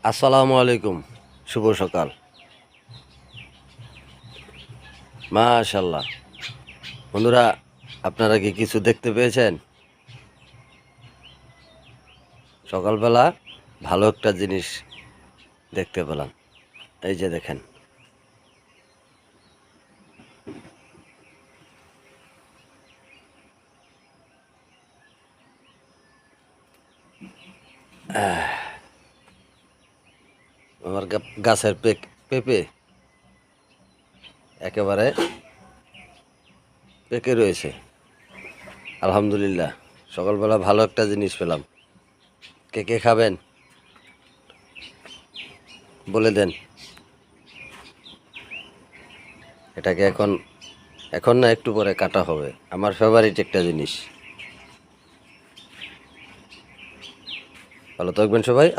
আসসালামু আলাইকুম। শুভ সকাল। মাশাআল্লাহ। বন্ধুরা, আপনারা কি কিছু দেখতে পেয়েছেন? সকালবেলা ভালো একটা জিনিস দেখতে পেলাম। এই যে দেখেন। আমার গাছের পেঁপে একেবারে পেকে রয়েছে। আলহামদুলিল্লাহ। সকালবেলা ভালো একটা জিনিস পেলাম। কে কে খাবেন বলে দেন। এটাকে এখন না, একটু পরে কাটা হবে। আমার ফেভারিট একটা জিনিস। ভালো থাকবেন সবাই।